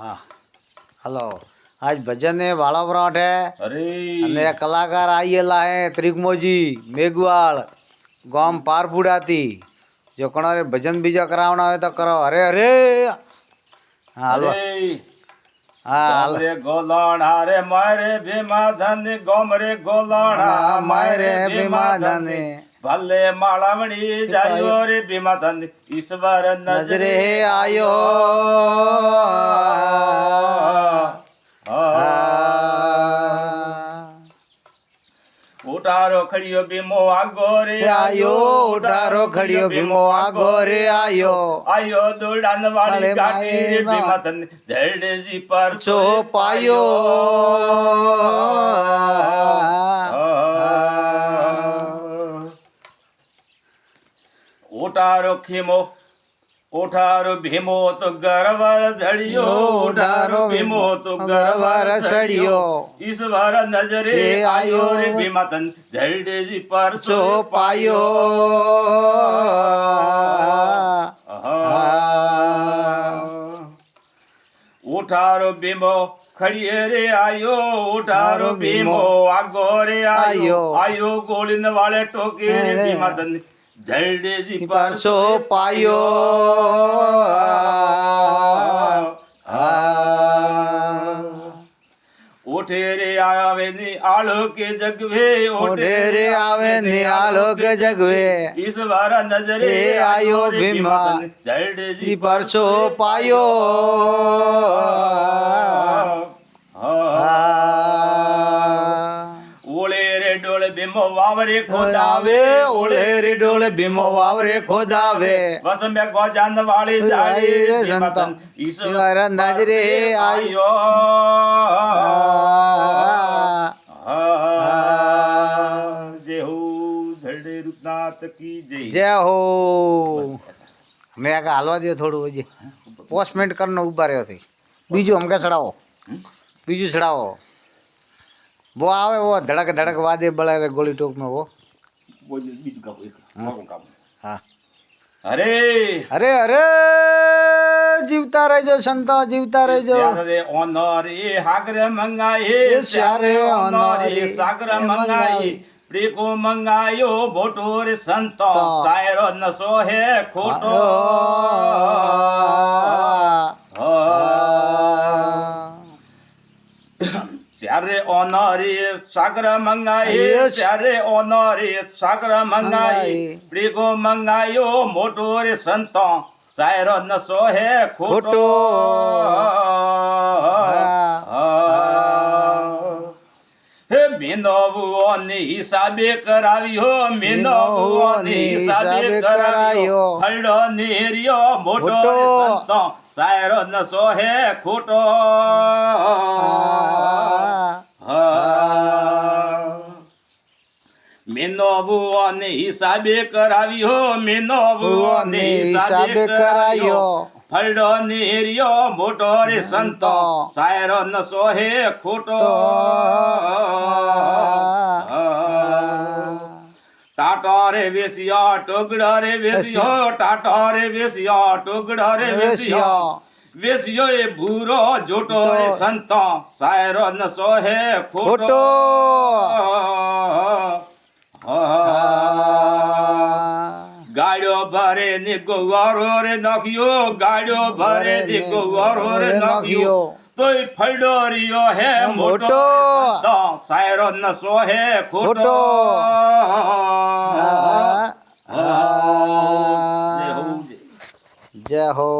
હા હલો આજ ભજન है वाला पराठे अरे અને કલાકાર આયેલા હે ત્રિગમોજી મેઘવાળ ગામ પારપુડાથી જો કોणारे ભજન બીજા કરાવના હોય તો કરો અરે અરે હા હલો अरे હા गोमरे गोलाणा रे मारे भीमा धन गोमरे गोलाणा मारे भीमा धन भले माळावणी जायो रे भीमा धन ईश्वर નજરે नजरे આયો उठारो खड़ियो भीमो आगो रे आयो उठारो खड़ियो भीमो आगो रे आयो आयो दुड़ान वाली गाड़ी रे भीमा धन झरडे जी पर छो पायो उठारो खीमो उठारो भीमो तो गरवर झड़ियो उठारो भीमो तो गरवर झड़ियो ईश्वर नजरे आयो रे भीमा धन झरडे जी पर छो पायो उठारो भीमो खड़िए रे आयो उठारो भीमो आगो रे आयो आयो गोलिन वाले टोके रे भीमा धन झरडे जी पर परसो पायो उठे रे आवे नी आलो के जगवे उठे रे आवे निहालो के जगवे ईश्वर नजरे आयो रे भीमा धन झरडे जी परसो पायो ओले रे डोले भीमो वावरे खोदावे ओले रे डोले भीमो वावरे खोदावे बस में गोजान वाली जाड़ी रे भीमा धन ईश्वर नजरे आयो जय हो झरडे रूपनाथ की जय जय हो मैं आगे हालवा दियो थोड़ू हजी 5 मिनट करनो उभा रह्यो थी बीजू हमके चढ़ाओ बीजू चढ़ाओ वो आवे वो धड़क धड़क वादे बड़े रे गोली टोक में वो बीजू का काम हाँ अरे अरे अरे जीवता रहो संतो जीवता रहो सागरे ओनरे हागरे मंगाए सागरे ओनरे सागर मंगाए प्रेको मंगायो भोटोर संतो सायरो नसो है खोटो सारे ओनरे सागर मंगाए सारे ओनरे सागर मंगाए प्रेको मंगायो मोटोर संतो सायरो नसो है खोटो हे मीनो बुओनी हिसाबे करावियो मीनो बुओनी हिसाबे करावियो फलडो नेरियो मोटो संतो सायरो नसो है खोटो मीनो बुओनी हिसाबे करावियो मीनो बुओनी हिसाबे करावियो फलडो नेरियो मोटो रे संतो सायरो नसो है खोटो टाटो रे वेसिया टोगड़ा रे वेसियो टाटो रे वेसिया टोगड़ा रे वेसियो वेसियो ए भूरो जोटो रे संतो सायरो नसो है खोटो गाड़ियो भरे नि गोवारो रे नखियो गाड़ियो भरे नि गोवारो रे नखियो तो फलडोरियो है मोटो तो सायरो नसो है खोटो जय हो